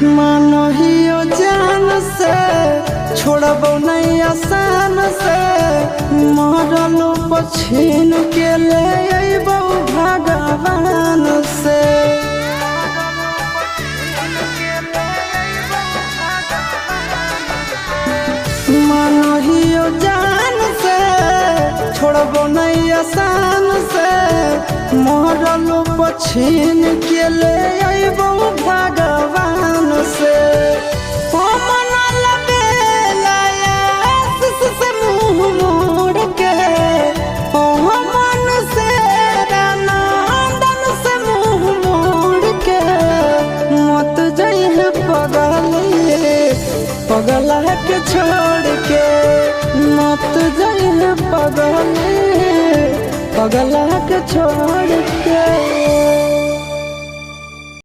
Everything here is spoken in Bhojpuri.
मानहियो जान से छोड़बो नहीं आसान से मरलो पछीन के ले अइबो भगवान से। मानहियो जान से छोड़बो नहीं आसान से मरलो पछीन के ले अइबो भगवान से। पगला के छोड़ के मत जाइए पगला के छोड़ के।